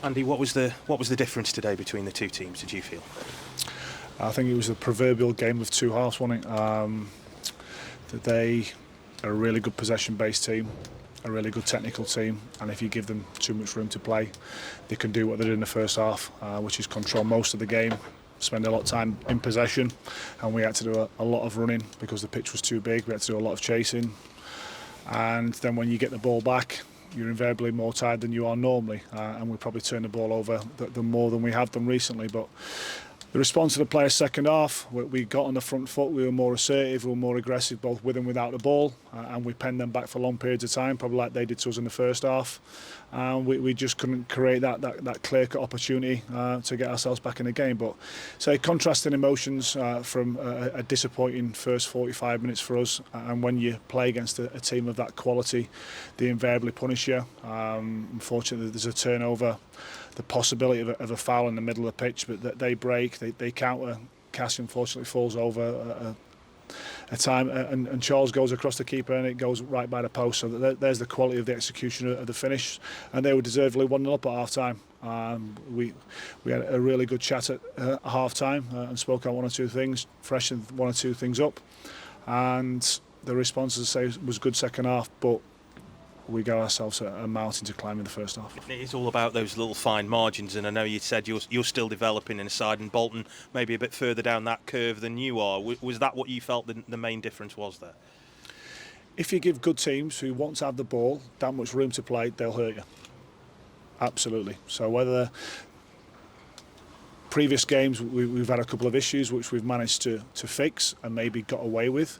Andy, what was the difference today between the two teams, did you feel? I think it was the proverbial game of two halves, wasn't it? That they are a really good possession-based team, a really good technical team, and if you give them too much room to play, they can do what they did in the first half, which is control most of the game, spend a lot of time in possession, and we had to do a lot of running because the pitch was too big. We had to do a lot of chasing, and then when you get the ball back, you're invariably more tired than you are normally, and we probably turned the ball over more than we have done recently. But the response to the players' second half, we got on the front foot, we were more assertive, we were more aggressive both with and without the ball, and we penned them back for long periods of time, probably like they did to us in the first half. And we just couldn't create that clear-cut opportunity to get ourselves back in the game. But say contrasting emotions from a disappointing first 45 minutes for us, and when you play against a team of that quality, they invariably punish you. Unfortunately, there's a turnover, the possibility of a foul in the middle of the pitch, but they break, they counter. Cassie unfortunately falls over a time, and Charles goes across the keeper and it goes right by the post. So there's the quality of the execution of the finish, and they were deservedly 1-0 up at half time. We had a really good chat at half time and spoke out one or two things, freshened one or two things up, and the response, as I say, was good second half, but we got ourselves a mountain to climb in the first half. It's all about those little fine margins, and I know you said you're still developing in a side, and Bolton maybe a bit further down that curve than you are. Was that what you felt the main difference was there? If you give good teams who want to have the ball that much room to play, they'll hurt you. Absolutely. So whether previous games we've had a couple of issues which we've managed to fix and maybe got away with,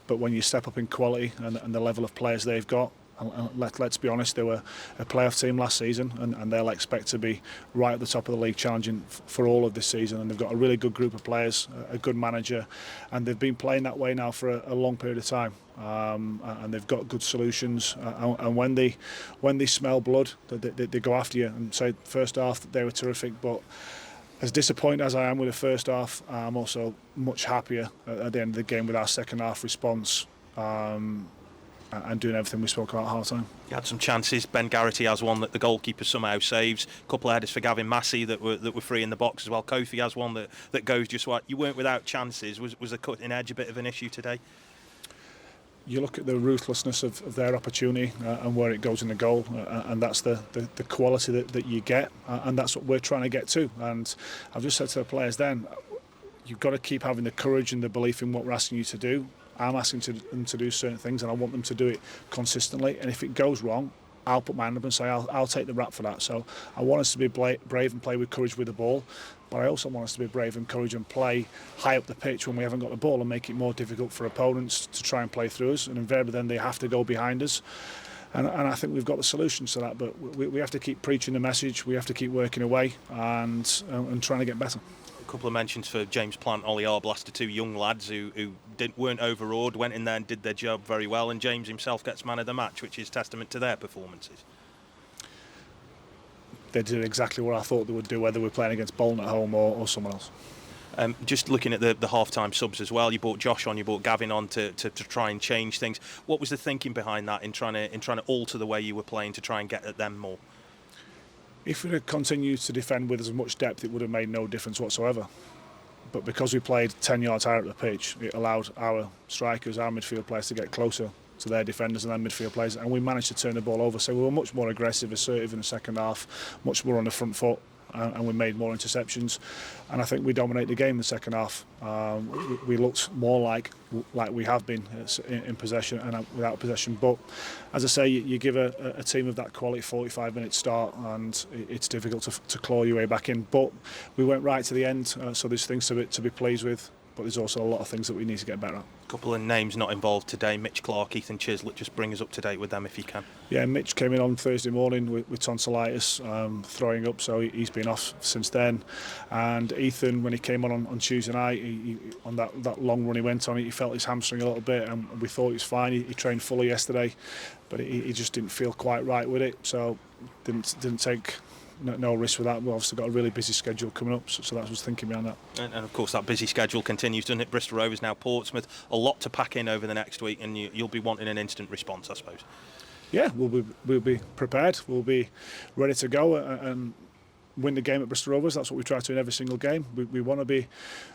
but when you step up in quality and the level of players they've got, and let's be honest, they were a playoff team last season, and they'll expect to be right at the top of the league, challenging for all of this season. And they've got a really good group of players, a good manager, and they've been playing that way now for a long period of time. And they've got good solutions. And when they smell blood, they go after you. And say first half they were terrific, but as disappointed as I am with the first half, I'm also much happier at the end of the game with our second half response. And doing everything we spoke about at half time. You had some chances. Ben Garrity has one that the goalkeeper somehow saves. A couple of headers for Gavin Massey that were free in the box as well. Kofi has one that goes just right. You weren't without chances. Was the cutting edge a bit of an issue today? You look at the ruthlessness of their opportunity and where it goes in the goal, and that's the quality that you get, and that's what we're trying to get to. And I've just said to the players then, you've got to keep having the courage and the belief in what we're asking you to do. I'm asking them to do certain things, and I want them to do it consistently. And if it goes wrong, I'll put my hand up and say I'll take the rap for that. So I want us to be brave and play with courage with the ball, but I also want us to be brave and courage and play high up the pitch when we haven't got the ball and make it more difficult for opponents to try and play through us. And invariably then they have to go behind us. And I think we've got the solutions to that, but we have to keep preaching the message. We have to keep working away and trying to get better. A couple of mentions for James Plant, Ollie Arblaster, two young lads who weren't overawed, went in there and did their job very well, and James himself gets man of the match, which is testament to their performances. They did exactly what I thought they would do, whether we're playing against Bolton at home or someone else. Just looking at the half-time subs as well, you brought Josh on, you brought Gavin on to try and change things. What was the thinking behind that in trying to alter the way you were playing to try and get at them more? If we had continued to defend with as much depth, it would have made no difference whatsoever. But because we played 10 yards higher up the pitch, it allowed our strikers, our midfield players to get closer to their defenders and their midfield players, and we managed to turn the ball over. So we were much more aggressive, assertive in the second half, much more on the front foot, and we made more interceptions. And I think we dominated the game in the second half. We looked more like we have been in possession and without possession. But as I say, you give a team of that quality 45-minute start, and it's difficult to claw your way back in. But we went right to the end, so there's things to be pleased with. But there's also a lot of things that we need to get better at. A couple of names not involved today, Mitch Clark, Ethan Chislett, just bring us up to date with them if you can. Yeah, Mitch came in on Thursday morning with tonsillitis, throwing up, so he's been off since then. And Ethan, when he came on Tuesday night, he on that long run he went on, he felt his hamstring a little bit, and we thought he was fine. He trained fully yesterday, but he just didn't feel quite right with it, so didn't take no risk with that. We've obviously got a really busy schedule coming up, so that was thinking behind that. And of course that busy schedule continues, doesn't it? Bristol Rovers, now Portsmouth, a lot to pack in over the next week, and you'll be wanting an instant response, I suppose. Yeah, we'll be prepared. We'll be ready to go, and win the game at Bristol Rovers. That's what we try to do in every single game. We want to be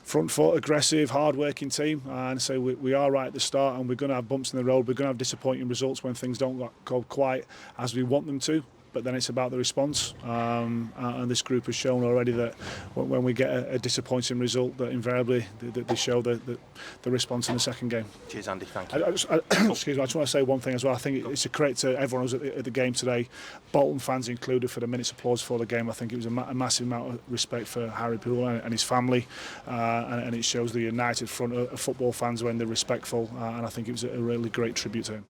front foot, aggressive, hard-working team, and so we are right at the start, and we're going to have bumps in the road. We're going to have disappointing results when things don't go quite as we want them to. But then it's about the response, and this group has shown already that when we get a disappointing result, that invariably they show the response in the second game. Cheers, Andy. Thank you. Excuse me. I just want to say one thing as well. I think it's a credit to everyone who was at the game today, Bolton fans included, for the minutes applause for the game. I think it was a massive amount of respect for Harry Poole and his family, and it shows the united front of football fans when they're respectful. And I think it was a really great tribute to him.